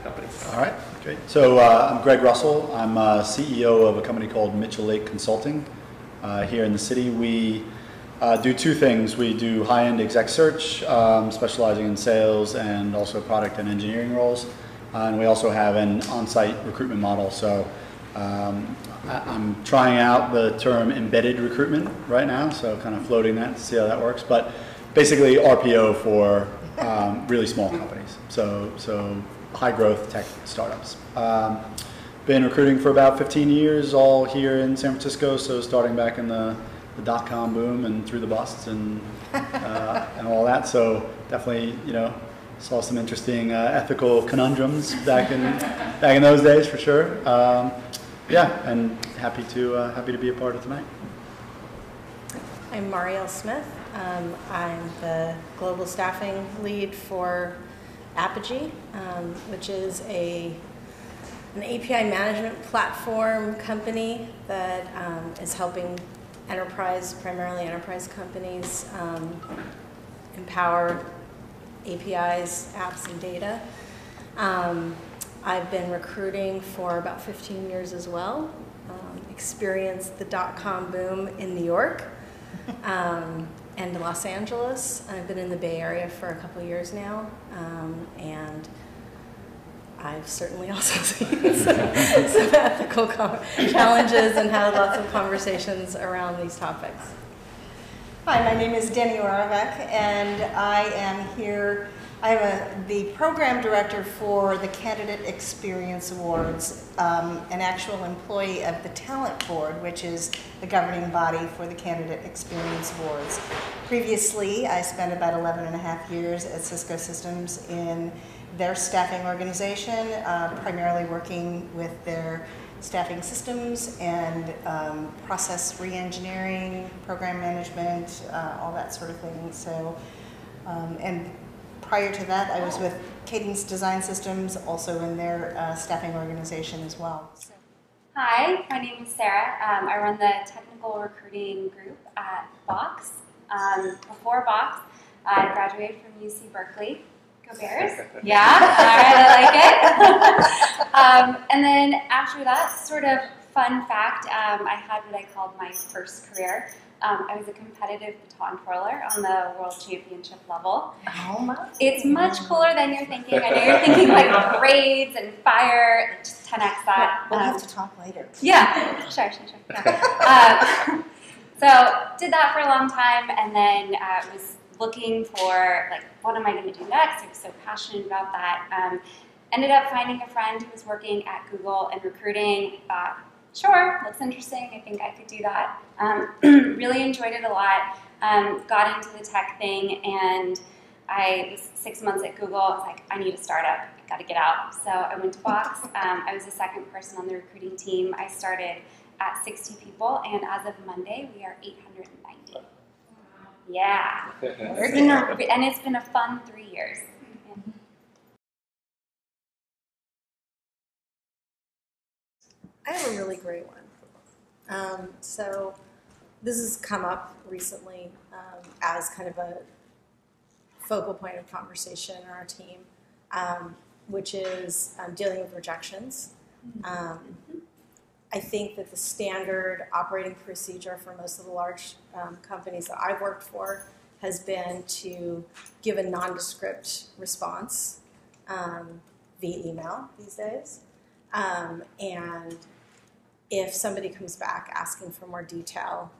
company. All right, great. So I'm Greg Russell. I'm CEO of a company called MitchelLake Consulting here in the city. We do two things. We do high-end exec search, specializing in sales and also product and engineering roles. And we also have an on-site recruitment model. So I'm trying out the term embedded recruitment right now, so kind of floating that to see how that works. But basically RPO for really small companies, so high growth tech startups. Been recruiting for about 15 years, all here in San Francisco, so starting back in the dot-com boom and through the busts and all that. So definitely, saw some interesting ethical conundrums back in those days for sure. Yeah, and happy to be a part of tonight. I'm Marielle Smith. I'm the global staffing lead for Apigee, which is an API management platform company that is helping primarily enterprise companies empower APIs, apps, and data. I've been recruiting for about 15 years as well. Experienced the dot-com boom in New York and Los Angeles. I've been in the Bay Area for a couple of years now, and I've certainly also seen some ethical challenges and had lots of conversations around these topics. Hi, my name is Denny Oravec, and I am here. I'm the program director for the Candidate Experience Awards, an actual employee of the Talent Board, which is the governing body for the Candidate Experience Awards. Previously, I spent about 11 and a half years at Cisco Systems in their staffing organization, primarily working with their staffing systems and process re-engineering, program management, all that sort of thing. So, and prior to that, I was with Cadence Design Systems, also in their staffing organization as well. So. Hi, my name is Sarah. I run the technical recruiting group at Box. Before Box, I graduated from UC Berkeley. Go Bears. Yeah, all right, I like it. And then after that, sort of fun fact, I had what I called my first career. I was a competitive baton twirler on the world championship level. Oh my. It's much cooler than you're thinking. I know you're thinking like grades and fire, just 10x that. We'll have to talk later. Yeah, sure. Yeah. So did that for a long time, and then was looking for like, what am I going to do next? I was so passionate about that. Ended up finding a friend who was working at Google and recruiting. Thought, sure, looks interesting. I think I could do that. Really enjoyed it a lot. Got into the tech thing, and I was 6 months at Google. I was like, I need a startup. I got to get out. So I went to Box. I was the second person on the recruiting team. I started at 60 people, and as of Monday, we are 890. Yeah. And it's been a fun 3 years. I have a really great one. So this has come up recently as kind of a focal point of conversation in our team, which is dealing with rejections. I think that the standard operating procedure for most of the large companies that I've worked for has been to give a nondescript response via email these days. And if somebody comes back asking for more detail,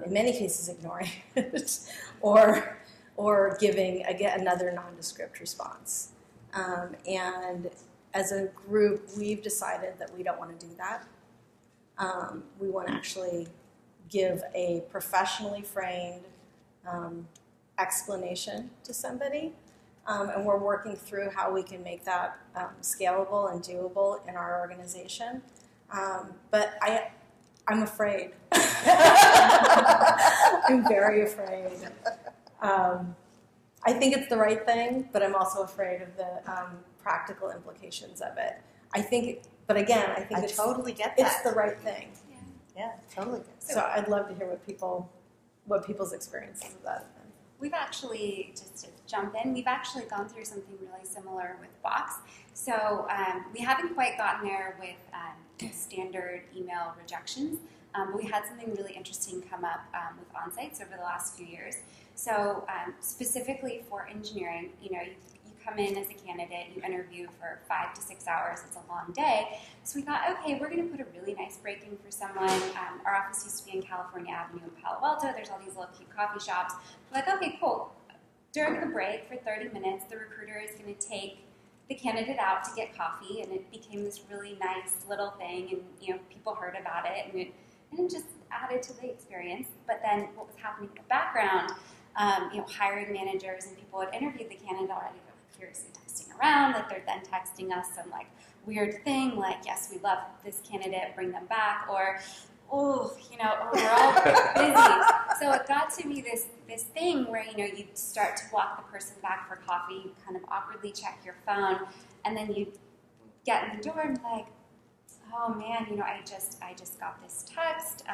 in many cases ignoring it, or giving again another nondescript response. And as a group, we've decided that we don't want to do that. We want to actually give a professionally framed explanation to somebody. And we're working through how we can make that scalable and doable in our organization. But I'm afraid. I'm very afraid. I think it's the right thing, but I'm also afraid of the practical implications of it. I think I totally get that. It's the right thing. Yeah, totally get that. So I'd love to hear what people's experiences of that have been. We've actually, just to jump in, we've actually gone through something really similar with Box. So we haven't quite gotten there with standard email rejections, but we had something really interesting come up with on-sites over the last few years. So specifically for engineering, you come in as a candidate, you interview for 5 to 6 hours, it's a long day. So we thought, okay, we're going to put a really nice break in for someone. Our office used to be in California Avenue in Palo Alto. There's all these little cute coffee shops. We're like, okay, cool. During the break for 30 minutes, the recruiter is going to take the candidate out to get coffee, and it became this really nice little thing, and people heard about it, and it just added to the experience. But then what was happening in the background, hiring managers and people had interviewed the candidate already, they were furiously texting around, like they're then texting us some like weird thing, like, yes, we love this candidate, bring them back, or, oh, we're all busy. So it got to be this thing where, you start to walk the person back for coffee, you kind of awkwardly check your phone, and then you get in the door and like, oh man, I just got this text.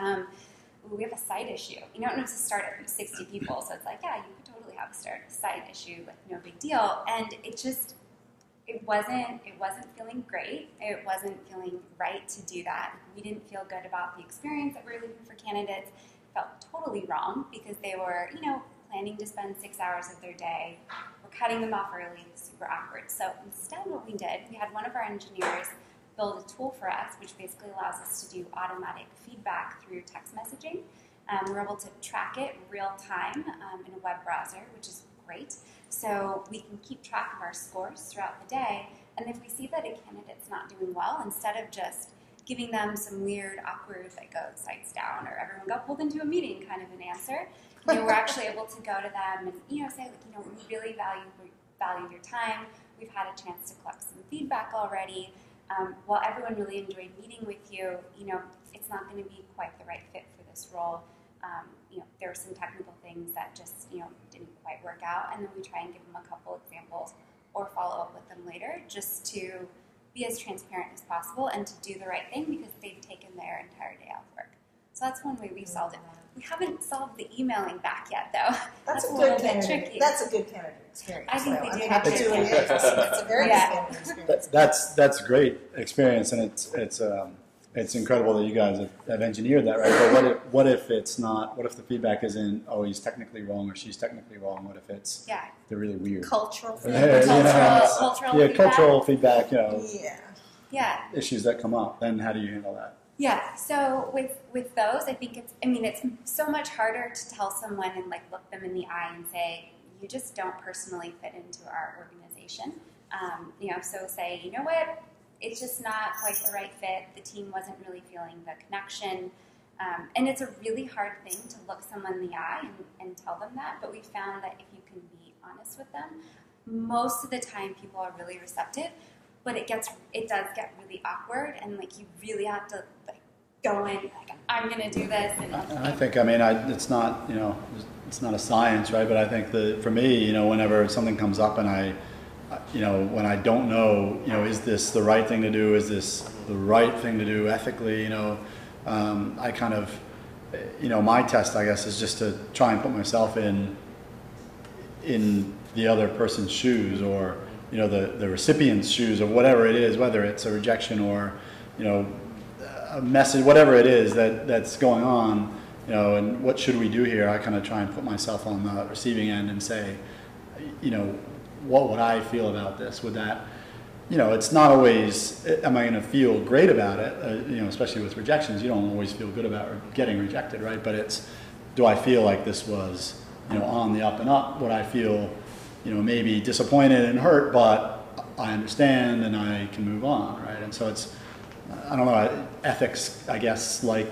We have a site issue. You don't know to start at 60 people, so it's like, yeah, you could totally have a site issue, like no big deal. And it wasn't feeling great. It wasn't feeling right to do that. We didn't feel good about the experience that we were leaving for candidates. It felt totally wrong because they were, planning to spend 6 hours of their day. We're cutting them off early, super awkward. So instead what we did, we had one of our engineers build a tool for us, which basically allows us to do automatic feedback through text messaging. We're able to track it real time in a web browser, which is great. So we can keep track of our scores throughout the day. And if we see that a candidate's not doing well, instead of just giving them some weird, awkward, like, oh, site's down, or everyone got pulled into a meeting kind of an answer, we're actually able to go to them and, say, like, we really value your time. We've had a chance to collect some feedback already. While everyone really enjoyed meeting with you, it's not going to be quite the right fit for this role. There were some technical things that just, didn't quite work out, and then we try and give them a couple examples or follow up with them later just to be as transparent as possible and to do the right thing because they've taken their entire day off work. So that's one way we've solved it. We haven't solved the emailing back yet, though. That's a little good bit candidate. tricky. That's a good candidate experience. I think we do it have good really is. candidates. It's a very good candidate experience. That's a great experience, and it's incredible that you guys have engineered that, right? But what if it's not? What if the feedback isn't, oh, he's technically wrong or she's technically wrong? What if it's they're really weird? Cultural Yeah, feedback. Cultural feedback. Cultural feedback. Yeah. Issues that come up. Then how do you handle that? Yeah, so with those, I think it's so much harder to tell someone and like look them in the eye and say, you just don't personally fit into our organization. So say, you know what, it's just not quite the right fit. The team wasn't really feeling the connection. And it's a really hard thing to look someone in the eye and tell them that, but we found that if you can be honest with them, most of the time people are really receptive. But it does get really awkward, and like you really have to like go in like I'm going to do this. And I think it's not it's not a science, right? But I think for me, whenever something comes up and when I don't know, is this the right thing to do? Is this the right thing to do ethically? I kind of, my test, I guess, is just to try and put myself in the other person's shoes, or the recipient's shoes, or whatever it is, whether it's a rejection or a message, whatever it is that's going on, and what should we do here? I kind of try and put myself on the receiving end and say, what would I feel about this? Would that, it's not always, am I going to feel great about it? Especially with rejections, you don't always feel good about getting rejected, right? But it's, do I feel like this was, on the up and up? Would I feel, maybe disappointed and hurt, but I understand and I can move on, right? And so it's, I don't know, ethics, I guess, like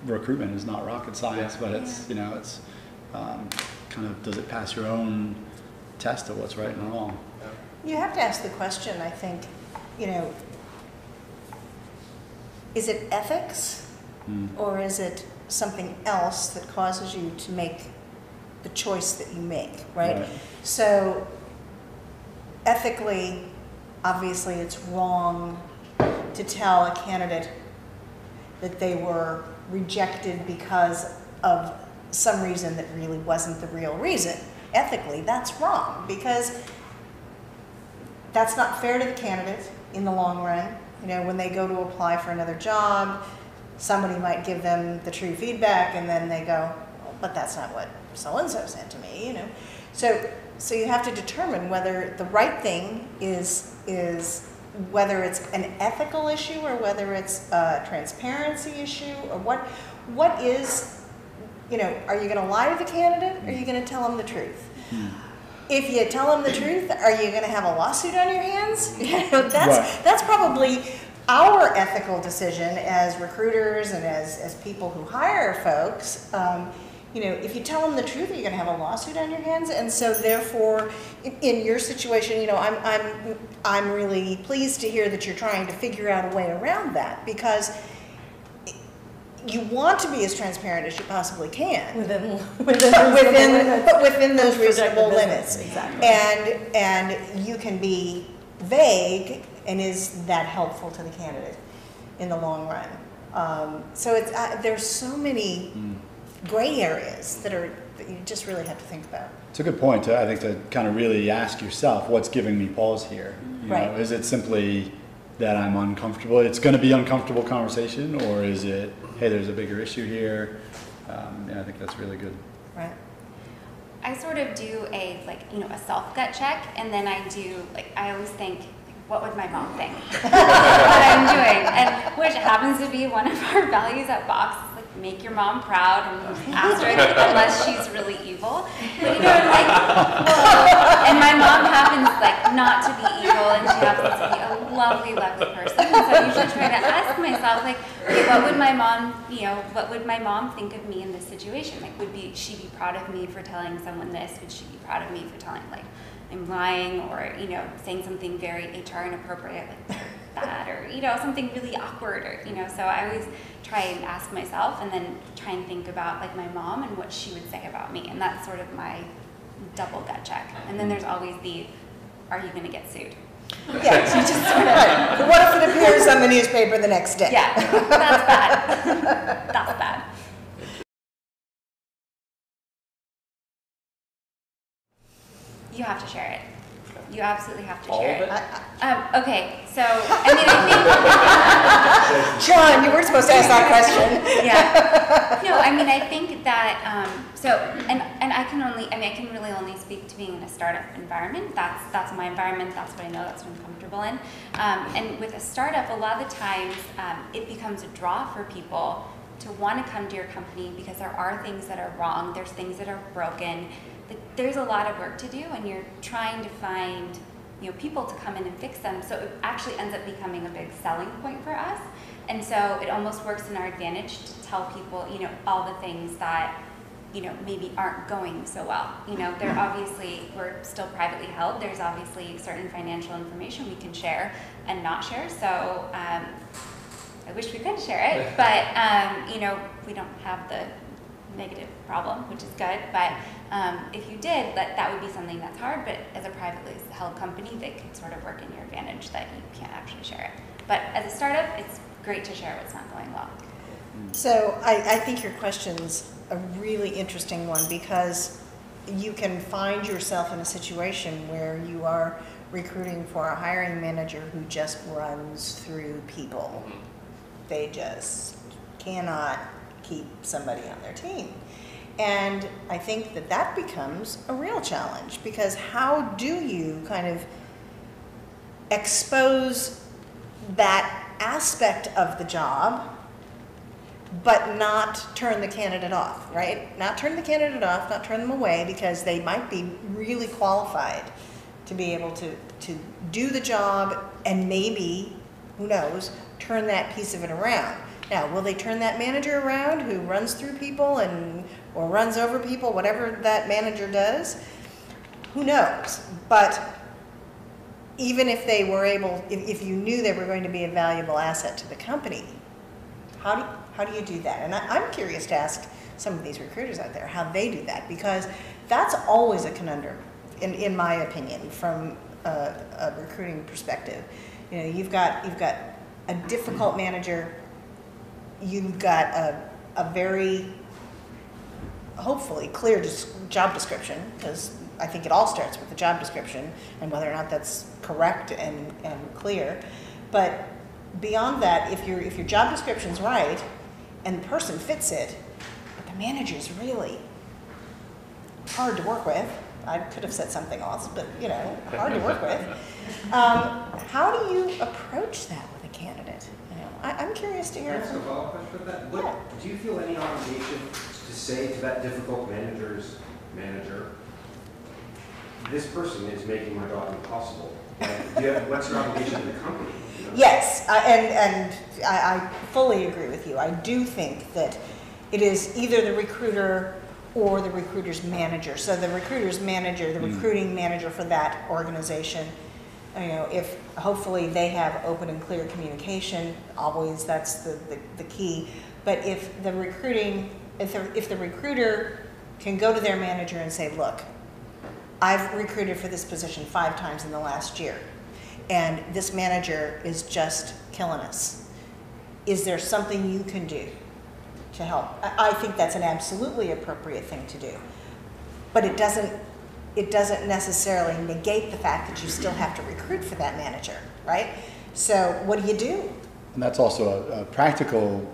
recruitment is not rocket science, but it's, it's kind of, does it pass your own test of what's right and wrong? You have to ask the question, I think, is it ethics or is it something else that causes you to make the choice that you make, right? So ethically, obviously it's wrong to tell a candidate that they were rejected because of some reason that really wasn't the real reason. Ethically, that's wrong, because That's not fair to the candidate in the long run. You know, when they go to apply for another job, somebody might give them the true feedback, and then they go, oh, but that's not what so-and-so said to me, you know. So you have to determine whether the right thing is whether it's an ethical issue or whether it's a transparency issue, or what is, you know, are you going to lie to the candidate, or are you going to tell them the truth? If you tell them the truth, are you going to have a lawsuit on your hands? You know, that's probably our ethical decision as recruiters and as people who hire folks. You know, if you tell them the truth, you're going to have a lawsuit on your hands. And so, therefore, in your situation, you know, I'm really pleased to hear that you're trying to figure out a way around that, because you want to be as transparent as you possibly can within those reasonable limits. Exactly. And you can be vague, and is that helpful to the candidate in the long run? So it's there's so many gray areas that you just really have to think about. It's a good point, I think, to kind of really ask yourself, what's giving me pause here? You know, is it simply that I'm uncomfortable? It's going to be uncomfortable conversation, or is it, hey, there's a bigger issue here? Yeah, I think that's really good. Right. I sort of do a self gut check, and then I always think, what would my mom think what I'm doing? And which happens to be one of our values at Box. Make your mom proud, and asterisk, unless she's really evil. But and my mom happens not to be evil, and she happens to be a lovely, lovely person. And so I usually try to ask myself, okay, what would my mom think of me in this situation? Would she be proud of me for telling someone this? Would she be proud of me for telling I'm lying, or saying something very HR inappropriate like that, or something really awkward, or so I always try and ask myself, and then try and think about my mom and what she would say about me, and that's sort of my double gut check. And then there's always the, are you going to get sued? Yeah, you just sort of, what if it appears on the newspaper the next day? Yeah, that's bad. That's bad. You have to share it. You absolutely have to share it. Okay, so I think John, you weren't supposed to ask that question. Yeah. No, I think that and I can really only speak to being in a startup environment. That's my environment. That's what I know. That's what I'm comfortable in. And with a startup, a lot of the times it becomes a draw for people to want to come to your company because there are things that are wrong. There's things that are broken. There's a lot of work to do, and you're trying to find people to come in and fix them. So it actually ends up becoming a big selling point for us. And so it almost works in our advantage to tell people, all the things that, maybe aren't going so well. They're obviously, we're still privately held. There's obviously certain financial information we can share and not share. So I wish we could share it, but, we don't have the negative problem, which is good, but if you did, that would be something that's hard, but as a privately held company, they could sort of work in your advantage that you can't actually share it. But as a startup, it's great to share what's not going well. So I think your question's a really interesting one, because you can find yourself in a situation where you are recruiting for a hiring manager who just runs through people. They just cannot keep somebody on their team. And I think that becomes a real challenge, because how do you kind of expose that aspect of the job but not turn the candidate off, right? Not turn the candidate off, not turn them away, because they might be really qualified to be able to do the job, and maybe, who knows, turn that piece of it around. Now, will they turn that manager around who runs through people or runs over people, whatever that manager does? Who knows? But even if they were able, if you knew they were going to be a valuable asset to the company, how do you do that? And I'm curious to ask some of these recruiters out there how they do that, because that's always a conundrum, in my opinion, from a recruiting perspective. You've got a difficult manager. You've got a very, hopefully, clear job description, because I think it all starts with the job description and whether or not that's correct and clear. But beyond that, if your job description's right and the person fits it, but the manager's really hard to work with, I could have said something else, but you know, hard to work with. How do you approach that with a candidate? You know, I'm curious to hear. Can I ask a follow-up question with that? What, do you feel any obligation to say to that difficult manager's manager, this person is making my job impossible? Like, what's your obligation to the company? You know? Yes, and I fully agree with you. I do think that it is either the recruiter or the recruiter's manager. So the recruiter's manager, the recruiting manager for that organization, you know, if hopefully they have open and clear communication, always that's the key. But if the recruiter can go to their manager and say, look, I've recruited for this position 5 times in the last year, and this manager is just killing us. Is there something you can do to help? I think that's an absolutely appropriate thing to do. But it doesn't necessarily negate the fact that you still have to recruit for that manager, right? So what do you do? And that's also a practical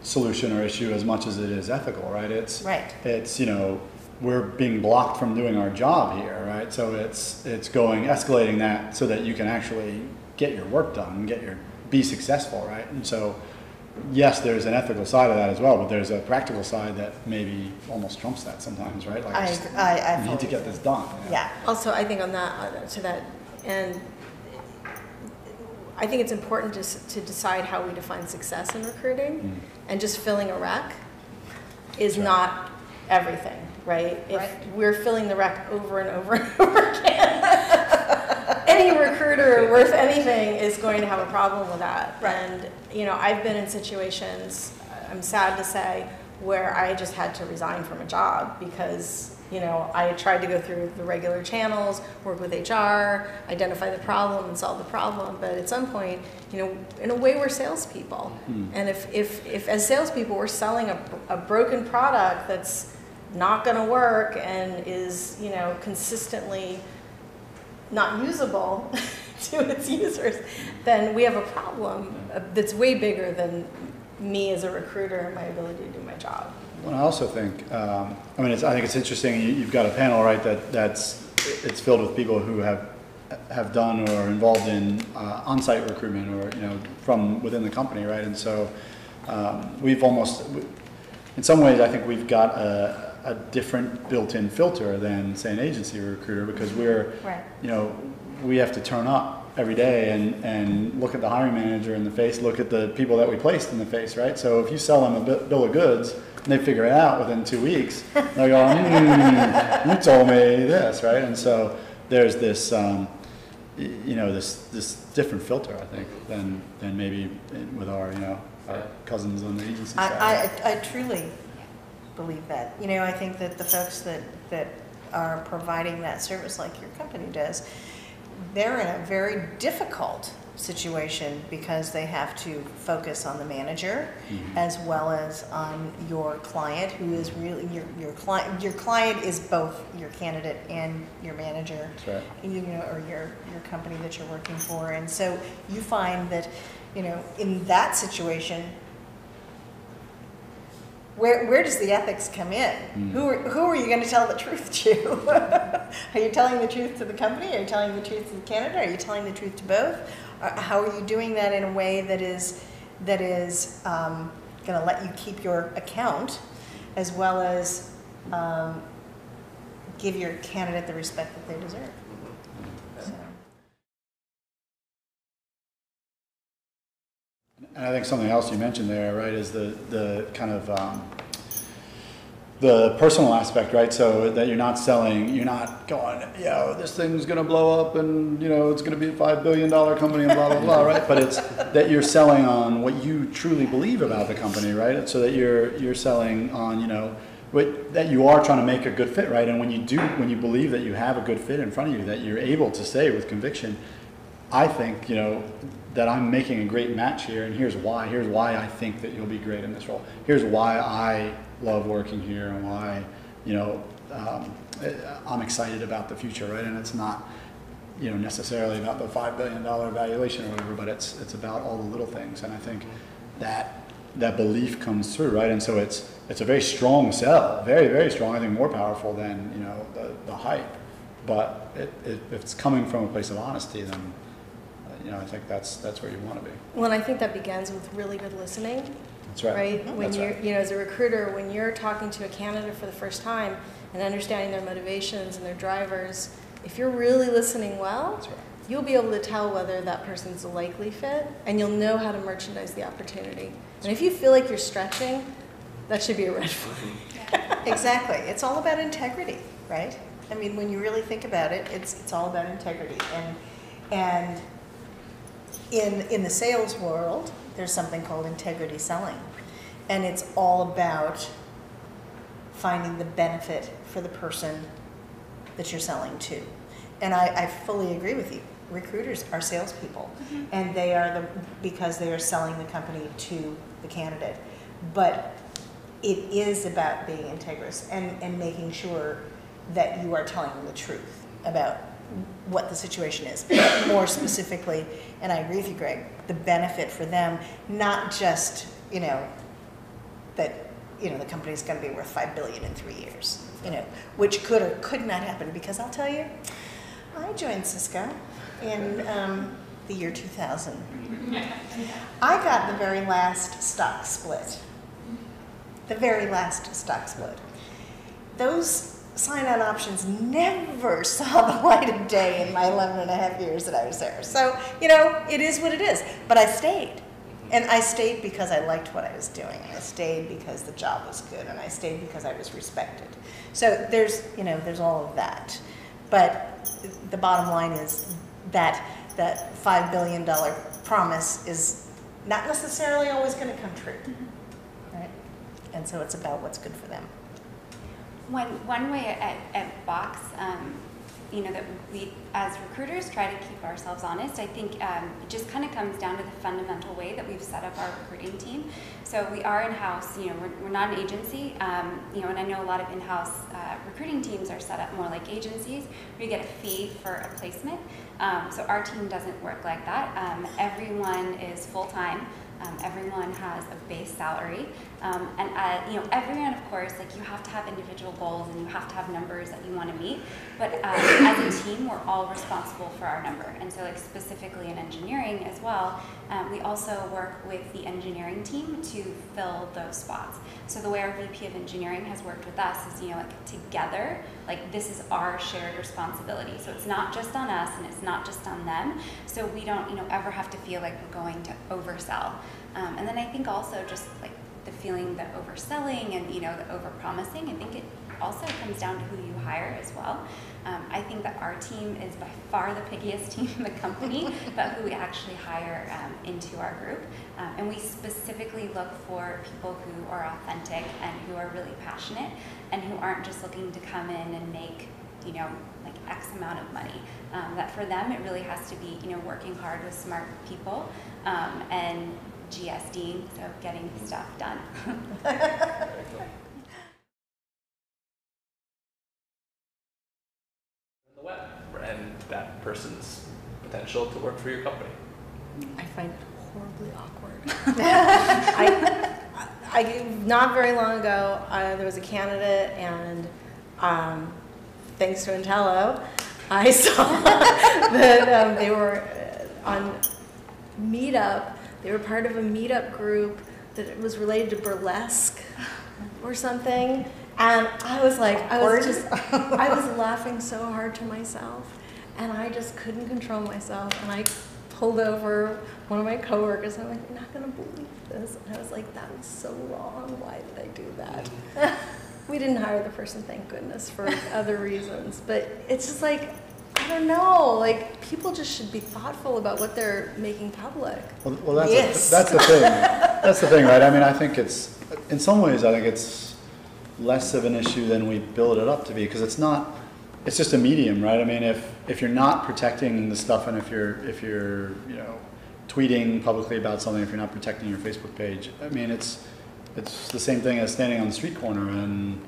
solution or issue as much as it is ethical, right? It's you know, we're being blocked from doing our job here, right? So it's escalating that so that you can actually get your work done, be successful, right? And so yes, there's an ethical side of that as well, but there's a practical side that maybe almost trumps that sometimes, right? Like I need to get this done. Yeah. Also, I think on that to that end, I think it's important to decide how we define success in recruiting, and just filling a rec is not everything, right? If we're filling the rec over and over and over again, any recruiter worth anything is going to have a problem with that. Right. And you know, I've been in situations, I'm sad to say, where I just had to resign from a job because, you know, I tried to go through the regular channels, work with HR, identify the problem and solve the problem, but at some point, you know, in a way we're salespeople. And if as salespeople we're selling a broken product that's not going to work and is, you know, consistently not usable to its users, then we have a problem that's way bigger than me as a recruiter and my ability to do my job. Well, I also think, I think it's interesting. You've got a panel, right? It's filled with people who have done or are involved in on-site recruitment, or you know, from within the company, right? And so we've almost, in some ways, I think we've got a different built-in filter than, say, an agency recruiter, because we're, you know, we have to turn up every day and look at the hiring manager in the face, look at the people that we placed in the face, right? So if you sell them a bill of goods and they figure it out within 2 weeks, they're going, you told me this, right? And so there's this, you know, this different filter, I think, than maybe with our, you know, our cousins on the agency side. I truly believe that. You know, I think that the folks that are providing that service like your company does, they're in a very difficult situation because they have to focus on the manager as well as on your client, who is really your client. Your client is both your candidate and your manager, you know, or your company that you're working for. And so you find that, you know, in that situation, where does the ethics come in? Who are you going to tell the truth to? Are you telling the truth to the company? Are you telling the truth to the candidate? Are you telling the truth to both? How are you doing that in a way that is going to let you keep your account, as well as give your candidate the respect that they deserve? So. And I think something else you mentioned there, right, is the kind of the personal aspect, right? So that you're not selling, you're not going, yo, this thing's going to blow up and, you know, it's going to be a $5 billion company and blah, blah, blah, right? But it's that you're selling on what you truly believe about the company, right? So that you're selling on, you know, that you are trying to make a good fit, right? And when you believe that you have a good fit in front of you, that you're able to say with conviction, I think, you know, that I'm making a great match here, and here's why I think that you'll be great in this role. Here's why I love working here, and why, you know, I'm excited about the future, right? And it's not, you know, necessarily about the $5 billion valuation or whatever, but it's about all the little things. And I think that belief comes through, right? And so it's a very strong sell, very, very strong. I think more powerful than, you know, the hype. But if it's coming from a place of honesty, then you know, I think that's where you want to be. Well, and I think that begins with really good listening. That's right. Right? Mm-hmm. When That's you're, right. you know, as a recruiter, when you're talking to a candidate for the first time and understanding their motivations and their drivers, if you're really listening well, That's right. you'll be able to tell whether that person's a likely fit, and you'll know how to merchandise the opportunity. And if you feel like you're stretching, that should be a red flag. Exactly. It's all about integrity, right? I mean, when you really think about it, it's all about integrity. And in the sales world, there's something called integrity selling. And it's all about finding the benefit for the person that you're selling to. And I fully agree with you. Recruiters are salespeople, and they are because they are selling the company to the candidate. But it is about being integrous and making sure that you are telling them the truth about what the situation is. More specifically, and I agree with you, Greg, the benefit for them, not just, you know, that, you know, the company's going to be worth $5 billion in 3 years, you know, which could or could not happen, because I'll tell you, I joined Cisco in the year 2000. I got the very last stock split. The very last stock split. Those sign-on options never saw the light of day in my 11 and a half years that I was there. So, you know, it is what it is. But I stayed. And I stayed because I liked what I was doing. And I stayed because the job was good. And I stayed because I was respected. So there's, you know, there's all of that. But the bottom line is that $5 billion promise is not necessarily always going to come true. Right? And so it's about what's good for them. One way at Box, you know, that we as recruiters try to keep ourselves honest, I think it just kind of comes down to the fundamental way that we've set up our recruiting team. So we are in-house, you know, we're not an agency, you know, and I know a lot of in-house recruiting teams are set up more like agencies, where you get a fee for a placement. So our team doesn't work like that. Everyone is full-time. Everyone has a base salary, and you know, everyone, of course, like, you have to have individual goals and you have to have numbers that you want to meet. But as a team, we're all responsible for our number. And so, like, specifically in engineering as well, we also work with the engineering team to fill those spots. So the way our VP of engineering has worked with us is, you know, like, together, like, this is our shared responsibility. So it's not just on us and it's not just on them. So we don't, you know, ever have to feel like we're going to oversell. And then I think also just like the feeling that overselling and, you know, the overpromising, I think it also comes down to who you hire as well. I think that our team is by far the pickiest team in the company, but who we actually hire into our group. And we specifically look for people who are authentic and who are really passionate and who aren't just looking to come in and make, you know, like X amount of money. That for them, it really has to be, you know, working hard with smart people and GSD, so getting stuff done. The web and that person's potential to work for your company. I find it horribly awkward. I not very long ago, there was a candidate, and thanks to Entelo, I saw that they were on Meetup. They were part of a Meetup group that was related to burlesque or something. And I was like, I was laughing so hard to myself, and I just couldn't control myself. And I pulled over one of my coworkers, and I'm like, you're not gonna believe this. And I was like, that was so wrong. Why did I do that? We didn't hire the person, thank goodness, for other reasons. But it's just like, I don't know, like, people just should be thoughtful about what they're making public. Well, that's the thing. That's the thing, right? I mean, I think it's, in some ways, I think it's less of an issue than we build it up to be, because it's not, it's just a medium, right? I mean, if you're not protecting the stuff, and if you're you know, tweeting publicly about something, if you're not protecting your Facebook page, I mean, it's the same thing as standing on the street corner and,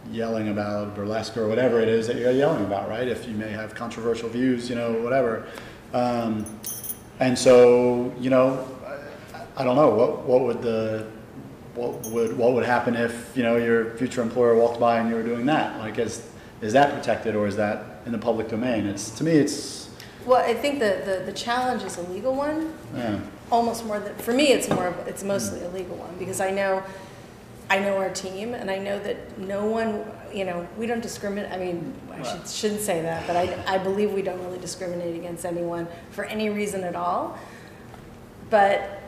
yelling about burlesque or whatever it is that you're yelling about, right? If you may have controversial views, whatever. And so, I don't know what would happen if your future employer walked by and you were doing that? Like, is that protected, or is that in the public domain? To me, it's. Well, I think the challenge is a legal one. Yeah. Almost more than, for me, it's mostly a legal one, because I know our team, and I know that no one, we don't discriminate. I mean, shouldn't say that, but I believe we don't really discriminate against anyone for any reason at all. But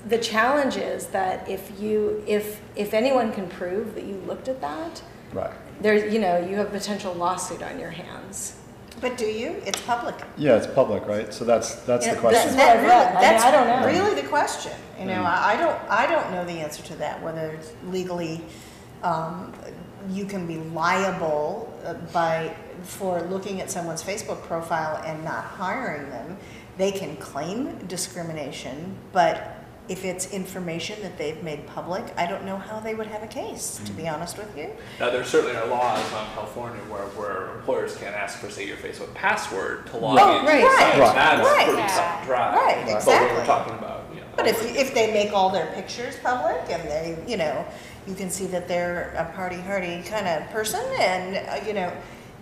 the challenge is that if anyone can prove that you looked at that, Right. there's, you have a potential lawsuit on your hands. But do you? It's public. Yeah, it's public, right? So that's the This question. is what I've read. That's I don't know. really the question. I don't know the answer to that, whether it's legally you can be liable for looking at someone's Facebook profile and not hiring them. They can claim discrimination, but if it's information that they've made public, I don't know how they would have a case, to be honest with you. Now, there certainly are laws on California where employers can't ask for, say, your Facebook password to log in. right. Right. That's Right. pretty cut and dry. Right, But exactly. when we're talking about, But if they make all their pictures public and they, you can see that they're a party-hardy kind of person, and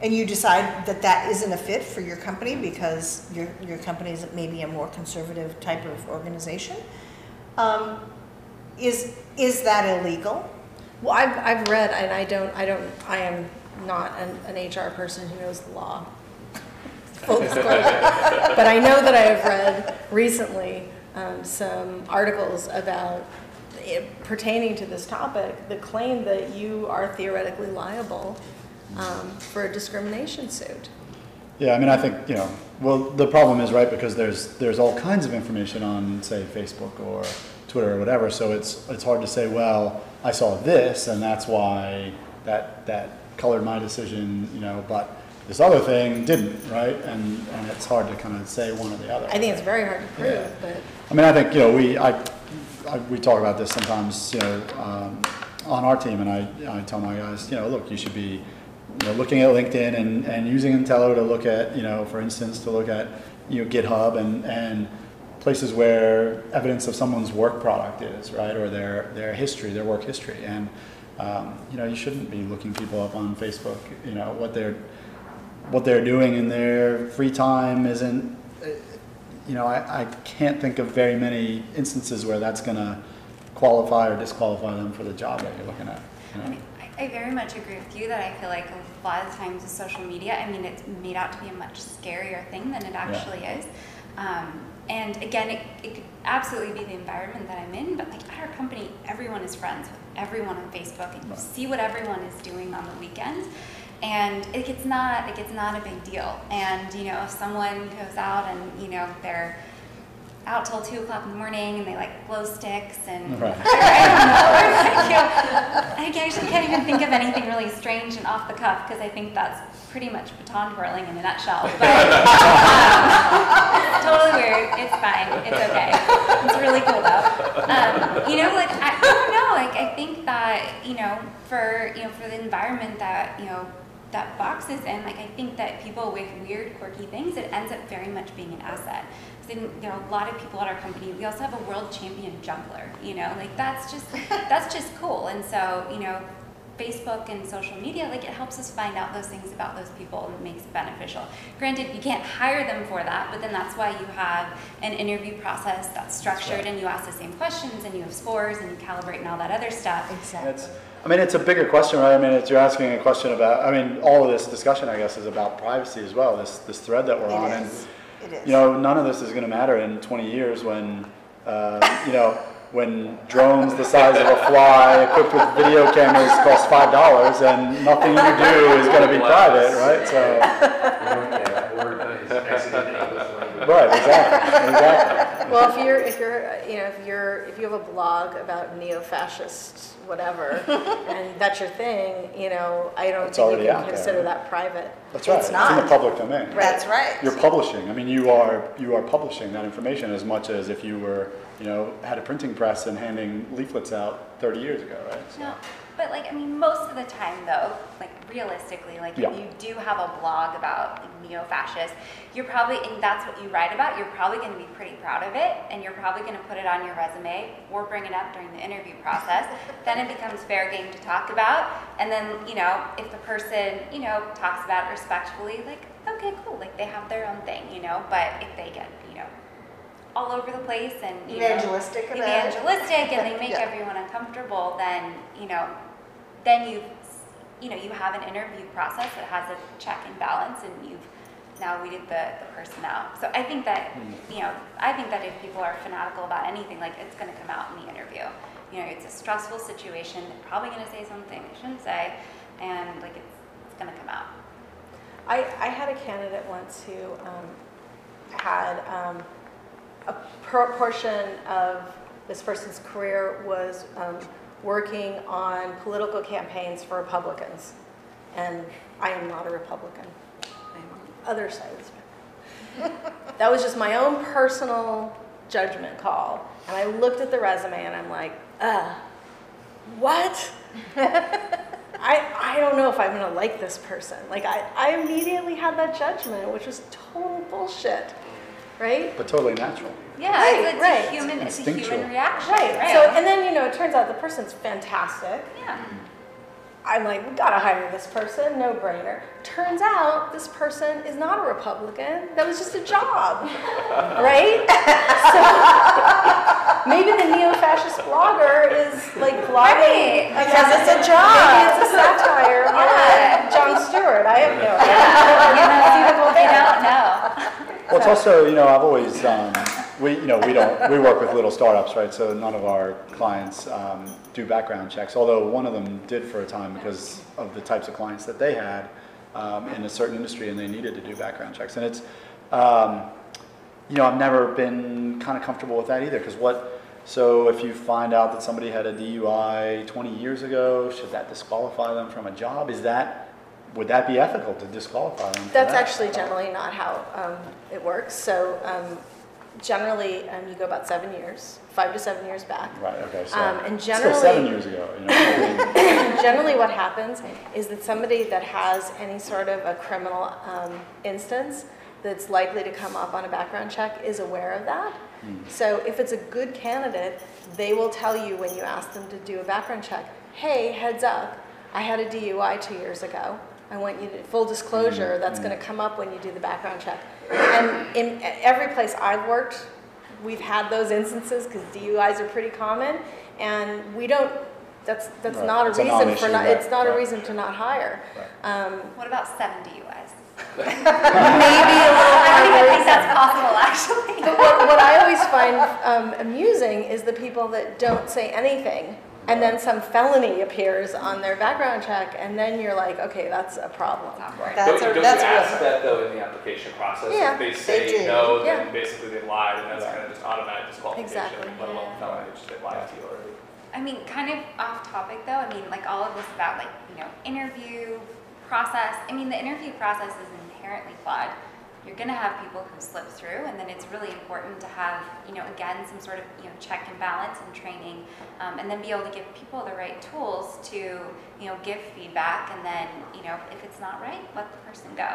and you decide that that isn't a fit for your company because your company is maybe a more conservative type of organization, is that illegal? Well, I've read, and I am not an HR person who knows the law. Full disclosure. But I know that I have read recently some articles about it pertaining to this topic, the claim that you are theoretically liable for a discrimination suit. Yeah, I mean, I think, well, the problem is, right, because there's all kinds of information on, say, Facebook or Twitter or whatever, so it's hard to say, well, I saw this, and that's why that colored my decision, but this other thing didn't, right? And it's hard to kind of say one or the other. I think it's very hard to prove, Yeah. but I mean, I think, we talk about this sometimes, on our team, and I tell my guys, look, you should be looking at LinkedIn and using Entelo to look at, for instance, to look at, GitHub and places where evidence of someone's work product is, right, or their history, their work history, and you shouldn't be looking people up on Facebook. What they're doing in their free time isn't. I can't think of very many instances where that's going to qualify or disqualify them for the job that you're looking at. I mean, I very much agree with you that I feel like a lot of times with social media, I mean, it's made out to be a much scarier thing than it actually is. And again, it could absolutely be the environment that I'm in, but like at our company, everyone is friends with everyone on Facebook, and you see what everyone is doing on the weekends, and it's not a big deal. And if someone goes out and they're out till 2 o'clock in the morning and they like glow sticks and Right. I actually can't even think of anything really strange and off the cuff because I think that's pretty much baton twirling in a nutshell. But it's totally weird. It's fine. It's okay. It's really cool though. I don't know. Like I think that for the environment that that box is in, like I think that people with weird, quirky things, it ends up very much being an asset. A lot of people at our company, we also have a world champion juggler, like that's just cool. And so, Facebook and social media, like it helps us find out those things about those people and makes it beneficial. Granted, you can't hire them for that, but then that's why you have an interview process that's structured and you ask the same questions and you have scores and you calibrate and all that other stuff. Exactly. It's a bigger question, right? You're asking a question about, all of this discussion, I guess, is about privacy as well, this thread that we're on. It is. None of this is going to matter in 20 years when, when drones the size of a fly equipped with video cameras cost $5 and nothing you do is going to be private, right? So. Right, exactly. well, if you have a blog about neo-fascist whatever, and that's your thing, I don't think you can consider that private. That's right. It's not. in the public domain. Right. That's right. You're publishing. You are publishing that information as much as if you were, had a printing press and handing leaflets out 30 years ago, right? So. No, But like, I mean, most of the time though, like realistically, like Yeah. if you do have a blog about like neo-fascist, you're probably, and that's what you write about, you're probably going to be pretty proud of it, and you're probably going to put it on your resume or bring it up during the interview process. Then it becomes fair game to talk about, and then, you know, if the person, you know, talks about it respectfully, like, okay, cool, like they have their own thing, you know, but if they get, you know, all over the place and Evangelistic about it. evangelistic and they make Yeah. everyone uncomfortable, then then you have an interview process that has a check and balance, and you've now weeded the person out. So I think that I think that if people are fanatical about anything, like it's going to come out in the interview. You know, it's a stressful situation. They're probably going to say something they shouldn't say, and like it's going to come out. I had a candidate once who had a portion of this person's career was working on political campaigns for Republicans. And I am not a Republican. I'm on the other side of the spectrum. That was just my own personal judgment call. And I looked at the resume and I'm like, what? I don't know if I'm going to like this person. Like, I immediately had that judgment, which was total bullshit, right? But totally natural. Yeah, Right, it's right. a human Instinctual. reaction. Right. So, and then, it turns out the person's fantastic. Yeah. I'm like, we gotta hire this person, no brainer. Turns out this person is not a Republican. That was just a job, right? So maybe the neo-fascist blogger is like blogging Right. because it's a job. Maybe it's a satire on Jon Stewart. I have no idea. You don't know. Well, it's also, I've always, we work with little startups, right? So none of our clients do background checks, although one of them did for a time because of the types of clients that they had in a certain industry, and they needed to do background checks. And it's, I've never been kind of comfortable with that either, because so if you find out that somebody had a DUI 20 years ago, should that disqualify them from a job? Would that be ethical to disqualify them? That's actually generally not how it works. So generally, you go about 7 years, 5 to 7 years back. Right. Okay. So and still generally, 7 years ago. generally, what happens is that somebody that has any sort of a criminal instance that's likely to come up on a background check is aware of that. So if it's a good candidate, they will tell you when you ask them to do a background check, hey, heads up, I had a DUI 2 years ago. I want you to, full disclosure, that's going to come up when you do the background check. And in every place I've worked, we've had those instances because DUIs are pretty common, and we don't. That's Right. not a It's a reason for non-issue, not. right. It's not a Right. reason to not hire. Right. What about 7 DUIs? Maybe a little I more. think that's possible, actually. But what I always find amusing is the people that don't say anything, and then some felony appears on their background check, and then you're like, okay, that's a problem. That's Don't you real. ask that though in the application process? Yeah, If they say they do. no, Yeah. then basically they lied, and that's Yeah. kind of just automatic disqualification. Exactly. Let alone felony, just they lied to you already. I mean, kind of off topic though, I mean, like all of this about like, interview process. I mean, the interview process is inherently flawed. You're going to have people who slip through, and then it's really important to have, again, some sort of, check and balance and training, and then be able to give people the right tools to, give feedback, and then, if it's not right, let the person go.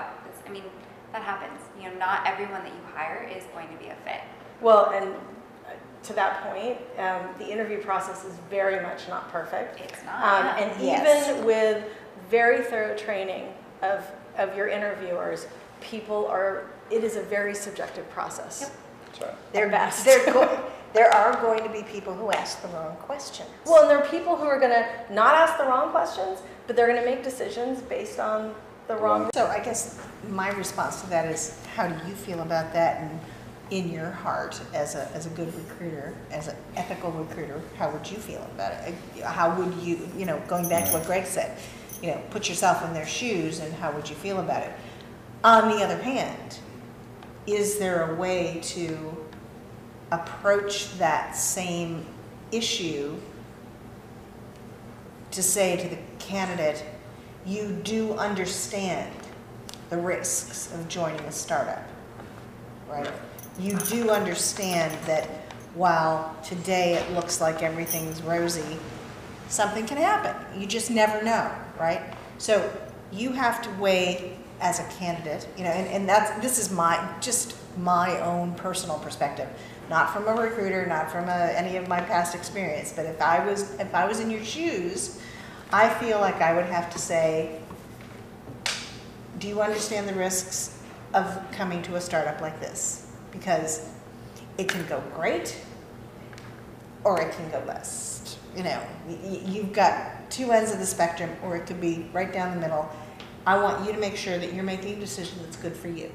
I mean, that happens. Not everyone that you hire is going to be a fit. Well, and to that point, the interview process is very much not perfect. It's not. And Yes. even with very thorough training of your interviewers, it is a very subjective process. Yep. That's right. They're best. There are going to be people who ask the wrong questions. Well, and there are people who are going to not ask the wrong questions, but they're going to make decisions based on the wrong. So I guess my response to that is, how do you feel about that? And in your heart, as a good recruiter, as an ethical recruiter, how would you feel about it? How would you, going back to what Greg said, put yourself in their shoes, and how would you feel about it? On the other hand, is there a way to approach that same issue to say to the candidate, you do understand the risks of joining a startup, right? You do understand that while today it looks like everything's rosy, something can happen. You just never know, right? So you have to weigh as a candidate, you know, and this is my own personal perspective, not from a recruiter, not from any of my past experience. But if I was in your shoes, I feel like I would have to say, do you understand the risks of coming to a startup like this? Because it can go great, or it can go bust. You know, you've got two ends of the spectrum, or it could be right down the middle. I want you to make sure that you're making a decision that's good for you.